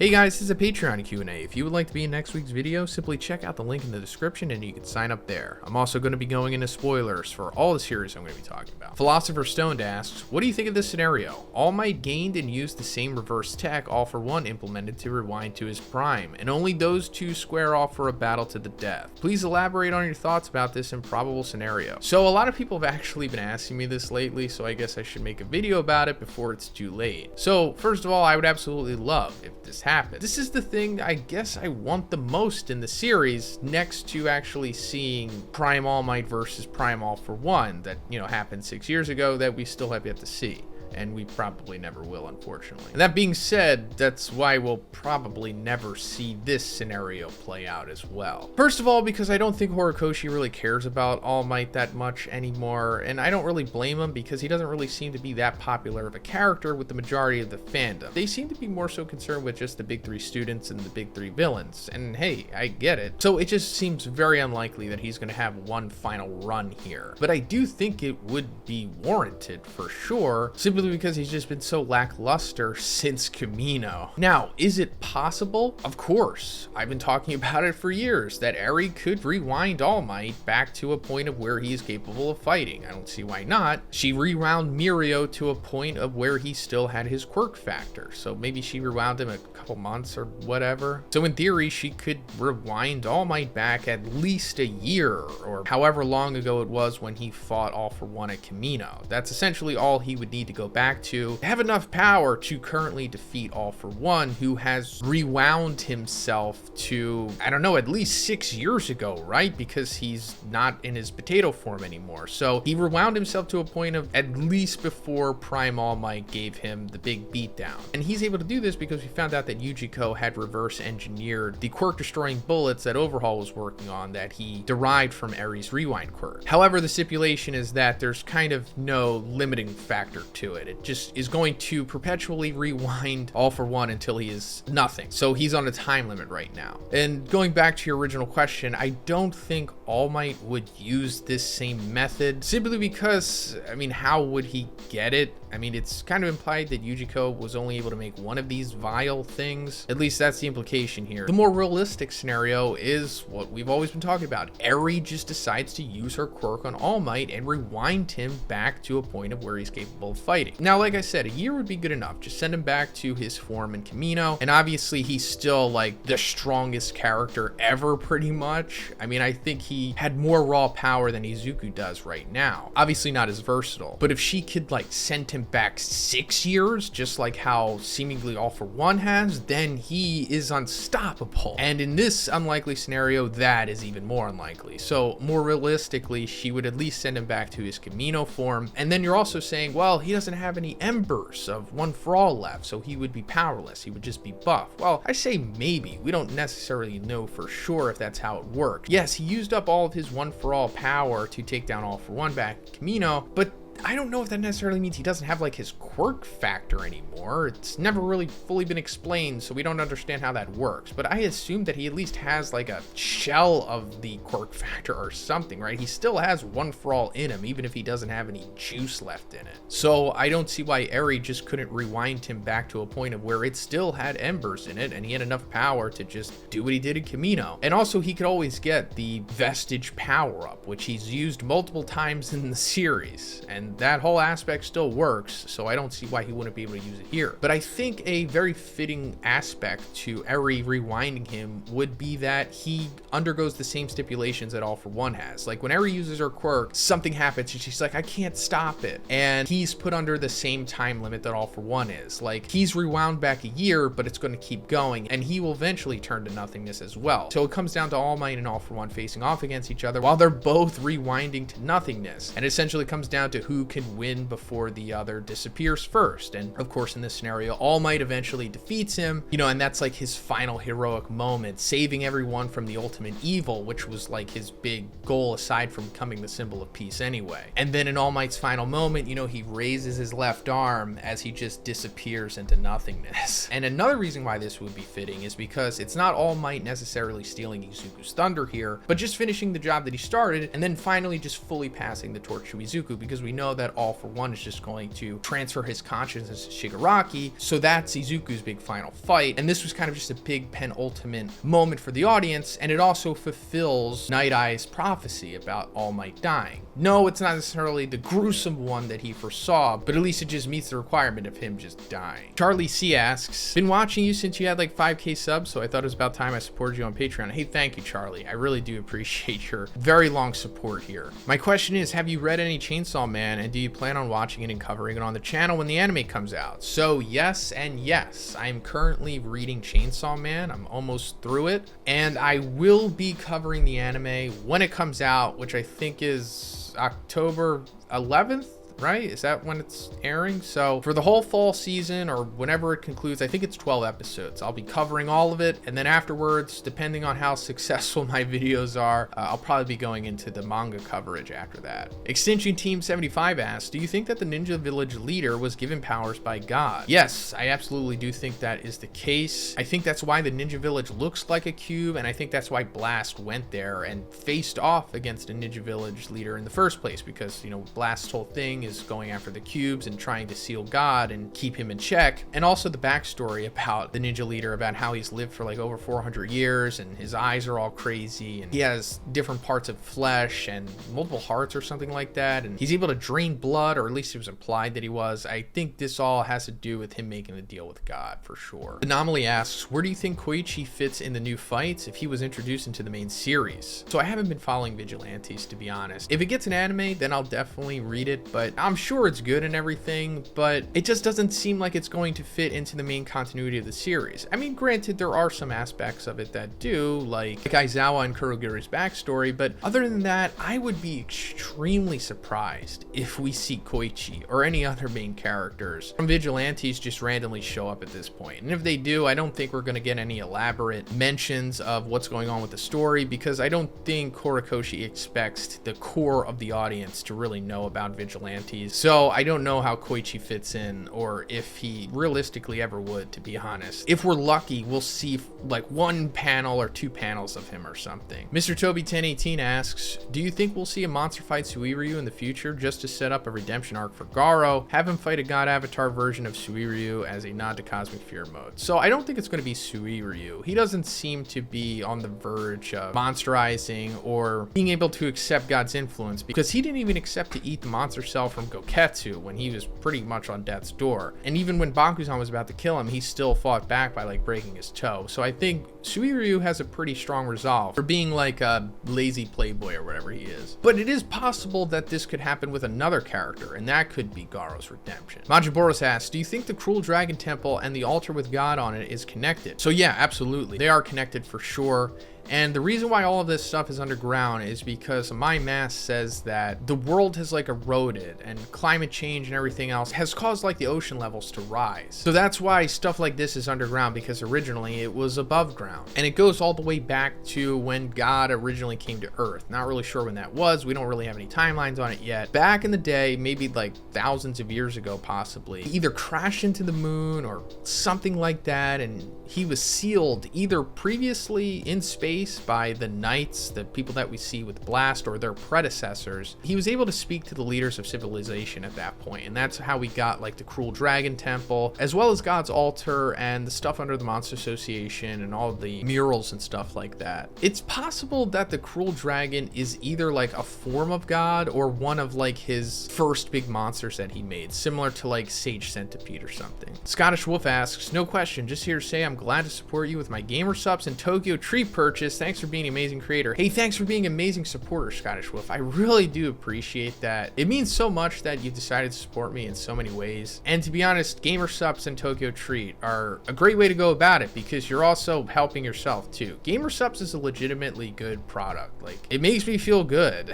Hey guys, this is a Patreon Q&A. If you would like to be in next week's video, simply check out the link in the description and you can sign up there. I'm also going to be going into spoilers for all the series I'm going to be talking about. Philosopher Stoned asks, what do you think of this scenario? All Might gained and used the same reverse tech All for One implemented to rewind to his prime, and only those two square off for a battle to the death. Please elaborate on your thoughts about this improbable scenario. So a lot of people have actually been asking me this lately, so I guess I should make a video about it before it's too late. So first of all, I would absolutely love if this happened. This is the thing I guess I want the most in the series, next to actually seeing Prime All Might versus Prime All for One that, happened 6 years ago that we still have yet to see. And we probably never will, unfortunately. And that being said, that's why we'll probably never see this scenario play out as well. First of all, because I don't think Horikoshi really cares about All Might that much anymore, and I don't really blame him because he doesn't really seem to be that popular of a character with the majority of the fandom. They seem to be more so concerned with just the big three students and the big three villains, and hey, I get it. So it just seems very unlikely that he's going to have one final run here. But I do think it would be warranted for sure, simply because he's just been so lackluster since Camino. Now, is it possible? Of course. I've been talking about it for years, that Eri could rewind All Might back to a point of where he is capable of fighting. I don't see why not. She rewound Mirio to a point of where he still had his quirk factor, so maybe she rewound him a couple months or whatever. So in theory, she could rewind All Might back at least a year, or however long ago it was when he fought All for One at Camino. That's essentially all he would need to go back to have enough power to currently defeat All for One, who has rewound himself to, I don't know, at least 6 years ago, right? Because he's not in his potato form anymore. So he rewound himself to a point of at least before Prime All Might gave him the big beatdown. And he's able to do this because we found out that Yujiko had reverse engineered the quirk destroying bullets that Overhaul was working on that he derived from Eri's rewind quirk. However, the stipulation is that there's kind of no limiting factor to it. It just is going to perpetually rewind All for One until he is nothing. So he's on a time limit right now. And going back to your original question, I don't think All Might would use this same method, simply because, how would he get it? It's kind of implied that Yujiko was only able to make one of these vial things. At least that's the implication here. The more realistic scenario is what we've always been talking about. Eri just decides to use her quirk on All Might and rewind him back to a point of where he's capable of fighting. Now, like I said, a year would be good enough. Just send him back to his form in Camino. And obviously he's still like the strongest character ever, pretty much. I think he had more raw power than Izuku does right now. Obviously not as versatile, but if she could send him back 6 years, just like how seemingly All for One has, then he is unstoppable. And in this unlikely scenario, that is even more unlikely. So more realistically, she would at least send him back to his Camino form. And then you're also saying, well, he doesn't have any embers of One for All left, so he would be powerless. He would just be buff. Well, I say maybe. We don't necessarily know for sure if that's how it worked. Yes, he used up all of his One for All power to take down All for One back at Camino, but I don't know if that necessarily means he doesn't have his quirk factor anymore. It's never really fully been explained, so we don't understand how that works. But I assume that he at least has a shell of the quirk factor or something, right? He still has One for All in him, even if he doesn't have any juice left in it. So I don't see why Eri just couldn't rewind him back to a point of where it still had embers in it and he had enough power to just do what he did in Camino. And also he could always get the vestige power up, which he's used multiple times in the series. And that whole aspect still works, so I don't see why he wouldn't be able to use it here. But I think a very fitting aspect to Eri rewinding him would be that he undergoes the same stipulations that All for One has. When Eri uses her quirk, something happens and she's like, I can't stop it. And he's put under the same time limit that All for One is. He's rewound back a year, but it's going to keep going, and he will eventually turn to nothingness as well. So it comes down to All Might and All for One facing off against each other while they're both rewinding to nothingness. And it essentially comes down to who can win before the other disappears first. And of course, in this scenario, All Might eventually defeats him, and that's his final heroic moment, saving everyone from the ultimate evil, which was his big goal aside from becoming the symbol of peace anyway. And then in All Might's final moment, he raises his left arm as he just disappears into nothingness. And another reason why this would be fitting is because it's not All Might necessarily stealing Izuku's thunder here, but just finishing the job that he started and then finally just fully passing the torch to Izuku, because we know know that All for One is just going to transfer his consciousness to Shigaraki, so that's Izuku's big final fight, and this was kind of just a big penultimate moment for the audience, and it also fulfills Night Eye's prophecy about All Might dying. No, it's not necessarily the gruesome one that he foresaw, but at least it just meets the requirement of him just dying. Charlie C asks, been watching you since you had like 5k subs, so I thought it was about time I supported you on Patreon. Hey, thank you, Charlie. I really do appreciate your very long support here. My question is, have you read any Chainsaw Man, and do you plan on watching it and covering it on the channel when the anime comes out? So yes and yes. I'm currently reading Chainsaw Man. I'm almost through it, and I will be covering the anime when it comes out, which I think is October 11th. Right? Is that when it's airing? So for the whole fall season, or whenever it concludes, I think it's 12 episodes. I'll be covering all of it, and then afterwards, depending on how successful my videos are, I'll probably be going into the manga coverage after that. Extinction Team 75 asks, do you think that the Ninja Village leader was given powers by God? Yes, I absolutely do think that is the case. I think that's why the Ninja Village looks like a cube, and I think that's why Blast went there and faced off against a Ninja Village leader in the first place, because, you know, Blast's whole thing is going after the cubes and trying to seal God and keep him in check. And also the backstory about the ninja leader, about how he's lived for like over 400 years and his eyes are all crazy and he has different parts of flesh and multiple hearts or something like that, and he's able to drain blood, or at least it was implied that he was. I think this all has to do with him making a deal with God for sure. Anomaly asks, where do you think Koichi fits in the new fights if he was introduced into the main series? So I haven't been following Vigilantes, to be honest. If it gets an anime, then I'll definitely read it, but I'm sure it's good and everything, but it just doesn't seem like it's going to fit into the main continuity of the series. I mean, granted, there are some aspects of it that do, like Aizawa and Kurogiri's backstory, but other than that, I would be extremely surprised if we see Koichi or any other main characters from Vigilantes just randomly show up at this point. And if they do, I don't think we're going to get any elaborate mentions of what's going on with the story, because I don't think Horikoshi expects the core of the audience to really know about Vigilantes. So I don't know how Koichi fits in, or if he realistically ever would, to be honest. If we're lucky, we'll see like one panel or two panels of him or something. Mr. Toby 1018 asks, do you think we'll see a monster fight Suiryu in the future just to set up a redemption arc for Garo? Have him fight a god avatar version of Suiryu as a nod to Cosmic Fear mode. So I don't think it's going to be Suiryu. He doesn't seem to be on the verge of monsterizing or being able to accept God's influence, because he didn't even accept to eat the monster cell from Goketsu when he was pretty much on death's door. And even when Bakuzan was about to kill him, he still fought back by like breaking his toe. So I think Suiryu has a pretty strong resolve for being like a lazy playboy or whatever he is. But it is possible that this could happen with another character, and that could be Garo's redemption. MajinBoros asks, do you think the Cruel Dragon Temple and the altar with God on it is connected? So yeah, absolutely. They are connected for sure. And the reason why all of this stuff is underground is because my math says that the world has like eroded, and climate change and everything else has caused like the ocean levels to rise. So that's why stuff like this is underground, because originally it was above ground. And it goes all the way back to when God originally came to Earth. Not really sure when that was. We don't really have any timelines on it yet. Back in the day, maybe like thousands of years ago possibly, he either crashed into the moon or something like that, and he was sealed either previously in space by the knights, the people that we see with Blast, or their predecessors. He was able to speak to the leaders of civilization at that point, and that's how we got like the Cruel Dragon Temple, as well as God's altar and the stuff under the Monster Association and all the murals and stuff like that. It's possible that the Cruel Dragon is either like a form of God or one of like his first big monsters that he made, similar to like Sage Centipede or something. Scottish Wolf asks, no question, just here to say I'm glad to support you with my gamer subs and Tokyo Treat purchase. Thanks for being an amazing creator. Hey, thanks for being an amazing supporter, Scottish Wolf. I really do appreciate that. It means so much that you decided to support me in so many ways. And to be honest, gamer subs and Tokyo Treat are a great way to go about it, because you're also helping yourself too. Gamer subs is a legitimately good product. Like, it makes me feel good.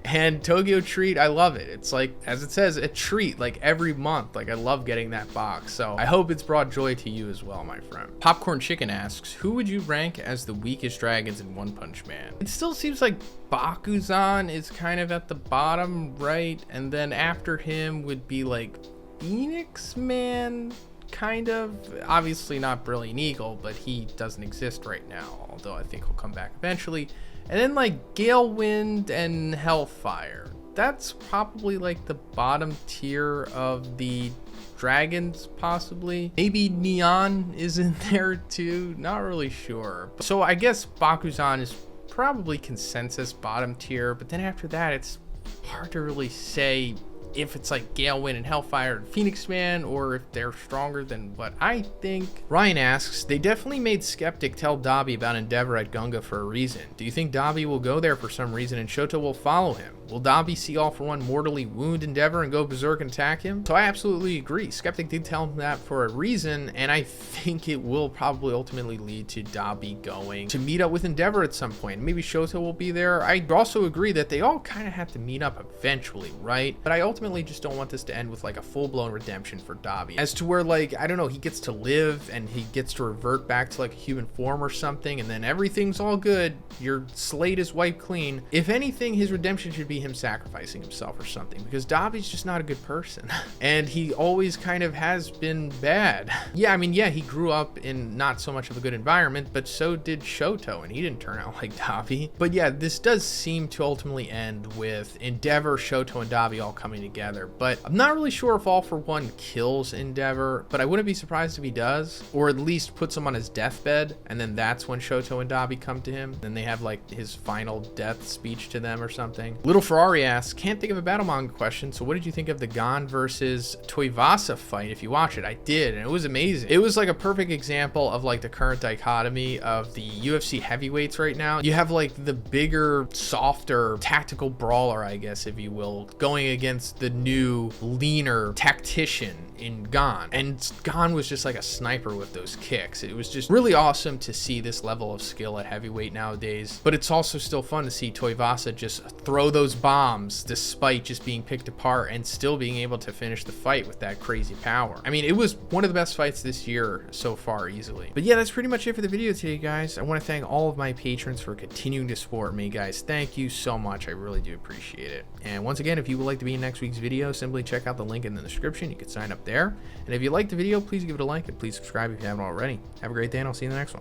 And Tokyo Treat, I love it. It's like, as it says, a treat like every month. Like, I love getting that box. So I hope it's brought joy to you as well, my friend. Popcorn Chicken asks, who would you rank as the weakest dragons in One Punch Man? It still seems like Bakuzan is kind of at the bottom, right? And then after him would be like Phoenix Man, kind of. Obviously not Brilliant Eagle, but he doesn't exist right now, although I think he'll come back eventually. And then like Gale Wind and Hellfire. that's probably like the bottom tier of the dragons, possibly. Maybe Neon is in there too, not really sure. So I guess Bakuzan is probably consensus bottom tier, but then after that it's hard to really say if it's like Galewind and Hellfire and Phoenix Man, or if they're stronger than what I think. Ryan asks, they definitely made Skeptic tell Dabi about Endeavor at Gunga for a reason. Do you think Dabi will go there for some reason and Shoto will follow him? Will Dabi see All For One mortally wound Endeavor and go berserk and attack him? So I absolutely agree. Skeptic did tell him that for a reason, and I think it will probably ultimately lead to Dabi going to meet up with Endeavor at some point. Maybe Shoto will be there. I also agree that they all kind of have to meet up eventually, right? But I ultimately just don't want this to end with like a full-blown redemption for Dabi, as to where, like, I don't know, he gets to live and he gets to revert back to like a human form or something, and then everything's all good, your slate is wiped clean. If anything, his redemption should be him sacrificing himself or something, because Dabi's just not a good person and he always kind of has been bad. Yeah, I mean, yeah, he grew up in not so much of a good environment, but so did Shoto, and he didn't turn out like Dabi. But yeah, this does seem to ultimately end with Endeavor, Shoto, and Dabi all coming together. But I'm not really sure if All For One kills Endeavor, but I wouldn't be surprised if he does, or at least puts him on his deathbed, and then that's when Shoto and Dabi come to him. Then they have like his final death speech to them or something. Little Ferrari asks, can't think of a battle manga question, so what did you think of the Gon versus Toivasa fight? If you watch it, I did, and it was amazing. It was like a perfect example of like the current dichotomy of the UFC heavyweights right now. You have like the bigger, softer, tactical brawler, I guess, if you will, going against the new, leaner tactician in Gon. And Gon was just like a sniper with those kicks. It was just really awesome to see this level of skill at heavyweight nowadays. But it's also still fun to see Toivasa just throw those bombs despite just being picked apart and still being able to finish the fight with that crazy power. I mean, it was one of the best fights this year so far, easily. But yeah, that's pretty much it for the video today, guys. I want to thank all of my patrons for continuing to support me, guys. Thank you so much. I really do appreciate it. And once again, if you would like to be in next week's video, simply check out the link in the description. You can sign up there. And if you liked the video, please give it a like and please subscribe if you haven't already. Have a great day, and I'll see you in the next one.